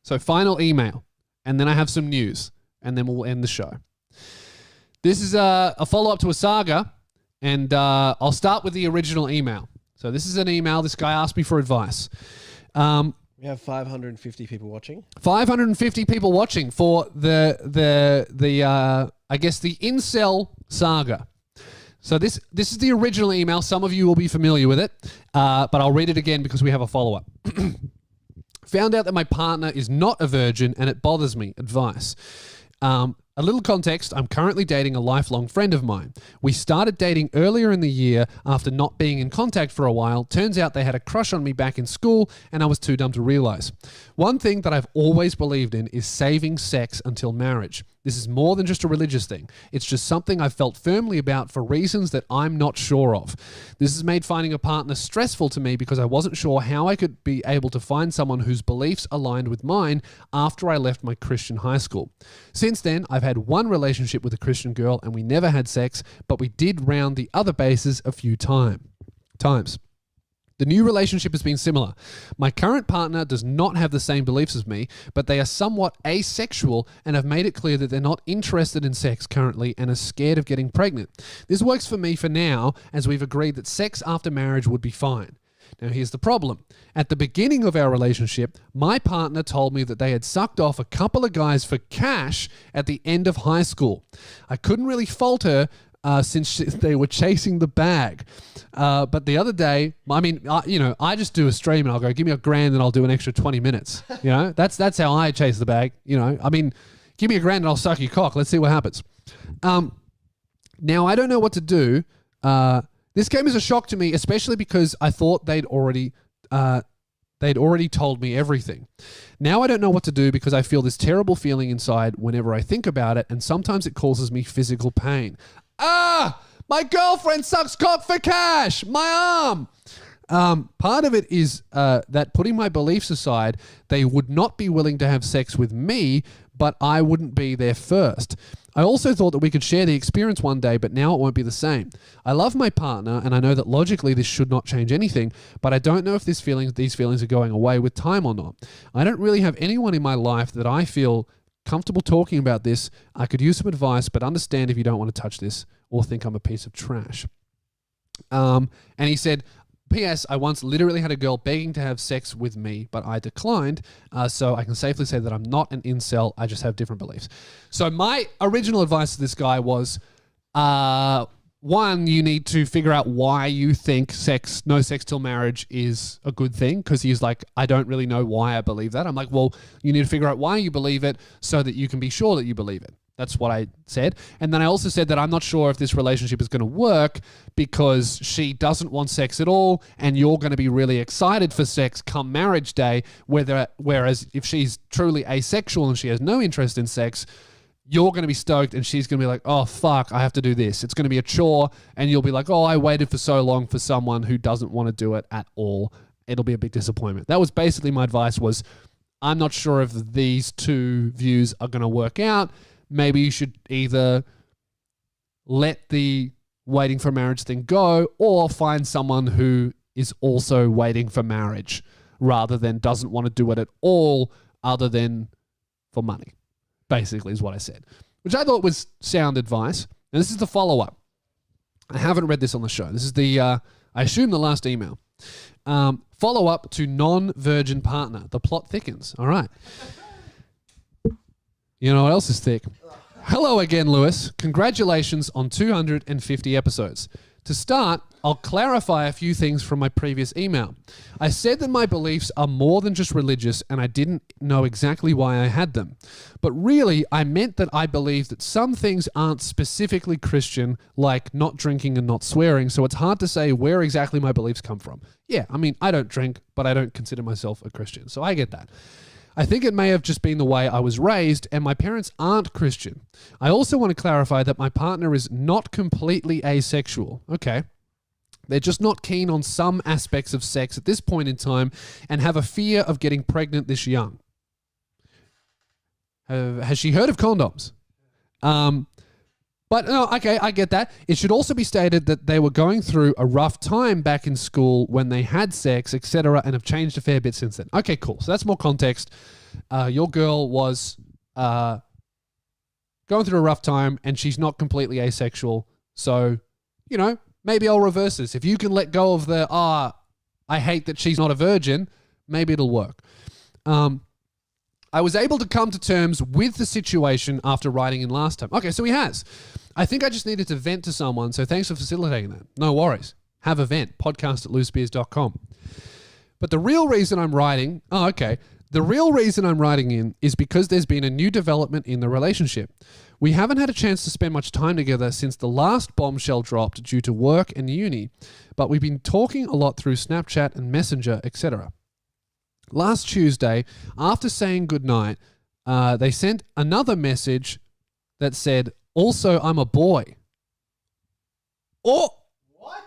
So final email, and then I have some news, and then we'll end the show. This is a follow-up to a saga, and I'll start with the original email. So this is an email. This guy asked me for advice. We have 550 people watching. 550 people watching for the I guess the Incel saga. So this is the original email. Some of you will be familiar with it, but I'll read it again because we have a follow-up. Found out that my partner is not a virgin and it bothers me. Advice. A little context, I'm currently dating a lifelong friend of mine. We started dating earlier in the year after not being in contact for a while. Turns out they had a crush on me back in school and I was too dumb to realize. One thing that I've always believed in is saving sex until marriage. This is more than just a religious thing. It's just something I've felt firmly about for reasons that I'm not sure of. This has made finding a partner stressful to me because I wasn't sure how I could be able to find someone whose beliefs aligned with mine after I left my Christian high school. Since then, I've had one relationship with a Christian girl and we never had sex, but we did round the other bases a few times. The new relationship has been similar. My current partner does not have the same beliefs as me, but they are somewhat asexual and have made it clear that they're not interested in sex currently and are scared of getting pregnant. This works for me for now, as we've agreed that sex after marriage would be fine. Now here's the problem. At the beginning of our relationship, my partner told me that they had sucked off a couple of guys for cash at the end of high school. I couldn't really fault her since they were chasing the bag. But the other day, I just do a stream and I'll go, give me $1,000 and I'll do an extra 20 minutes. That's how I chase the bag. Give me $1,000 and I'll suck your cock. Let's see what happens. Now I don't know what to do. This came as a shock to me, especially because I thought they'd already told me everything. Now I don't know what to do because I feel this terrible feeling inside whenever I think about it, and sometimes it causes me physical pain. My girlfriend sucks cock for cash. My arm. Part of it is that putting my beliefs aside, they would not be willing to have sex with me, but I wouldn't be there first. I also thought that we could share the experience one day, but now it won't be the same. I love my partner, and I know that logically this should not change anything, but I don't know if these feelings are going away with time or not. I don't really have anyone in my life that I feel comfortable talking about this. I could use some advice, but understand if you don't want to touch this or think I'm a piece of trash. And he said, P.S. I once literally had a girl begging to have sex with me, but I declined. So I can safely say that I'm not an incel. I just have different beliefs. So my original advice to this guy was, one, you need to figure out why you think no sex till marriage is a good thing. Because he's like, I don't really know why I believe that. I'm like, well, you need to figure out why you believe it so that you can be sure that you believe it. That's what I said. And then I also said that I'm not sure if this relationship is going to work because she doesn't want sex at all and you're going to be really excited for sex come marriage day, whereas if she's truly asexual and she has no interest in sex, you're going to be stoked and she's going to be like, oh, fuck, I have to do this. It's going to be a chore and you'll be like, oh, I waited for so long for someone who doesn't want to do it at all. It'll be a big disappointment. That was basically my advice was, I'm not sure if these two views are going to work out. Maybe you should either let the waiting for marriage thing go or find someone who is also waiting for marriage rather than doesn't want to do it at all other than for money, basically is what I said, which I thought was sound advice. And this is the follow-up. I haven't read this on the show. This is I assume the last email. Follow-up to non-virgin partner. The plot thickens. All right. You know what else is thick? Hello again, Lewis. Congratulations on 250 episodes. To start, I'll clarify a few things from my previous email. I said that my beliefs are more than just religious and I didn't know exactly why I had them. But really, I meant that I believe that some things aren't specifically Christian, like not drinking and not swearing, so it's hard to say where exactly my beliefs come from. Yeah, I mean, I don't drink, but I don't consider myself a Christian, so I get that. I think it may have just been the way I was raised, and my parents aren't Christian. I also want to clarify that my partner is not completely asexual. Okay. They're just not keen on some aspects of sex at this point in time and have a fear of getting pregnant this young. Has she heard of condoms? But no, okay, I get that. It should also be stated that they were going through a rough time back in school when they had sex, etc., and have changed a fair bit since then. Okay, cool. So that's more context. your girl was going through a rough time and she's not completely asexual. So, maybe I'll reverse this. If you can let go of the, I hate that she's not a virgin, maybe it'll work. I was able to come to terms with the situation after writing in last time. Okay, so he has. I think I just needed to vent to someone, so thanks for facilitating that. No worries. Have a vent. podcast@loosebeers.com. But the real reason I'm writing... The real reason I'm writing in is because there's been a new development in the relationship. We haven't had a chance to spend much time together since the last bombshell dropped due to work and uni, but we've been talking a lot through Snapchat and Messenger, etc. Last Tuesday, after saying goodnight, they sent another message that said, "Also, I'm a boy." Oh, what?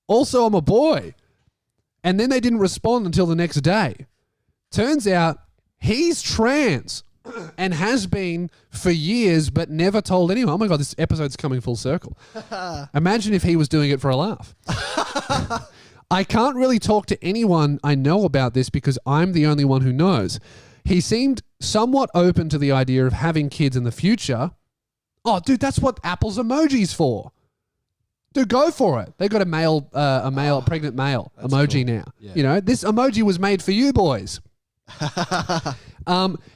Also, I'm a boy. And then they didn't respond until the next day. Turns out he's trans and has been for years, but never told anyone. Oh my God, this episode's coming full circle. Imagine if he was doing it for a laugh. I can't really talk to anyone I know about this because I'm the only one who knows. He seemed somewhat open to the idea of having kids in the future. Oh, dude, that's what Apple's emoji's for. Dude, go for it. They got a pregnant male emoji cool. now. Yeah. This emoji was made for you boys.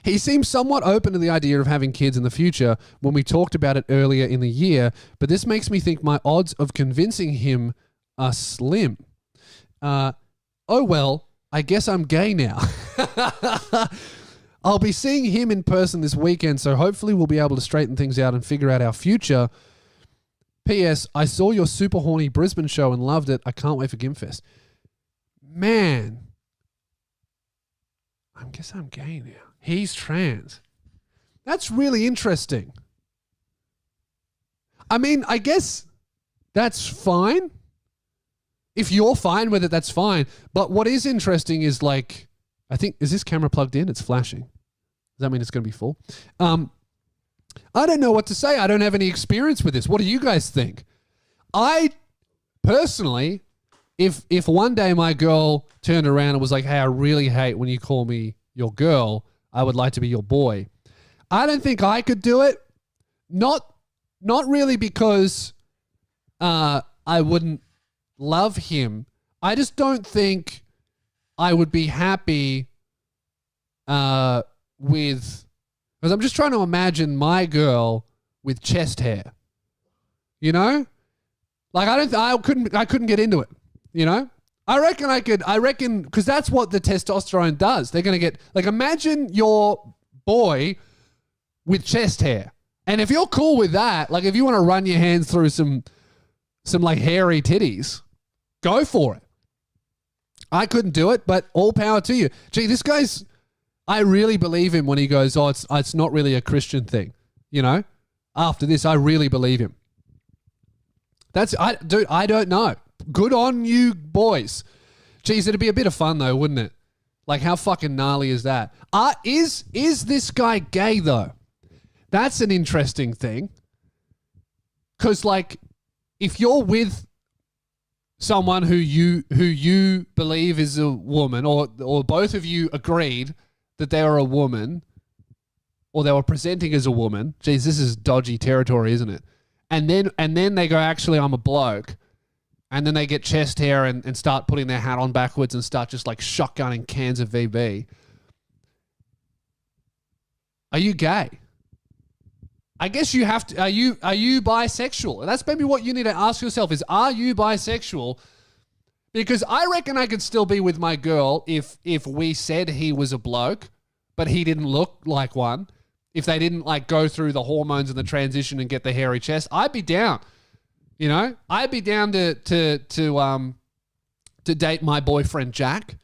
He seems somewhat open to the idea of having kids in the future when we talked about it earlier in the year, but this makes me think my odds of convincing him are slim. Oh well, I guess I'm gay now. I'll be seeing him in person this weekend, so hopefully we'll be able to straighten things out and figure out our future. P.S. I saw your super horny Brisbane show and loved it. I can't wait for Gimfest. Man. I guess I'm gay now. He's trans. That's really interesting. I mean, I guess that's fine. If you're fine with it, that's fine. But what is interesting is like, I think, is this camera plugged in? It's flashing. Does that mean it's going to be full? I don't know what to say. I don't have any experience with this. What do you guys think? I personally, if one day my girl turned around and was like, "Hey, I really hate when you call me your girl. I would like to be your boy." I don't think I could do it. Not really because I wouldn't love him. I just don't think I would be happy with... Because I'm just trying to imagine my girl with chest hair. You know? Like, I couldn't get into it. You know? I reckon, because that's what the testosterone does. They're going to get, like, imagine your boy with chest hair. And if you're cool with that, like, if you want to run your hands through some like hairy titties, go for it. I couldn't do it, but all power to you. Gee, this guy's, I really believe him when he goes, "Oh, it's not really a Christian thing." You know? After this, I really believe him. Dude, I don't know. Good on you boys. Geez, it'd be a bit of fun though, wouldn't it? Like, how fucking gnarly is that? Is this guy gay though? That's an interesting thing. Because, like, if you're with someone who you believe is a woman, or both of you agreed that they are a woman, or they were presenting as a woman, geez, this is dodgy territory, isn't it? And then they go, "Actually, I'm a bloke." And then they get chest hair and start putting their hat on backwards and start just like shotgunning cans of VB. Are you gay? I guess you have to. Are you bisexual? And that's maybe what you need to ask yourself is, are you bisexual? Because I reckon I could still be with my girl if we said he was a bloke, but he didn't look like one. If they didn't like go through the hormones and the transition and get the hairy chest, I'd be down. You know, I'd be down to date my boyfriend Jack.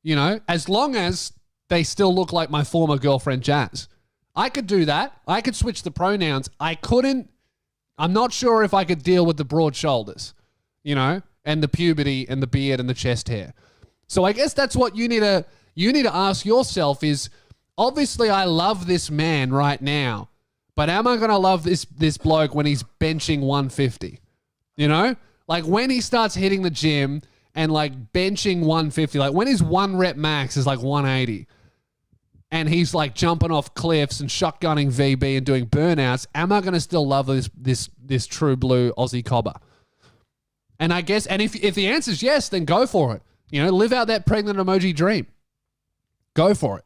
You know, as long as they still look like my former girlfriend Jazz. I could do that. I could switch the pronouns. I couldn't. I'm not sure if I could deal with the broad shoulders, you know, and the puberty and the beard and the chest hair. So I guess that's what you need to ask yourself is, obviously I love this man right now, but am I going to love this bloke when he's benching 150? You know? Like when he starts hitting the gym and like benching 150, like when his 1 rep max is like 180. and he's like jumping off cliffs and shotgunning VB and doing burnouts, am I going to still love this true blue Aussie cobber? And I guess, and if the answer is yes, then go for it. You know, live out that pregnant emoji dream. Go for it.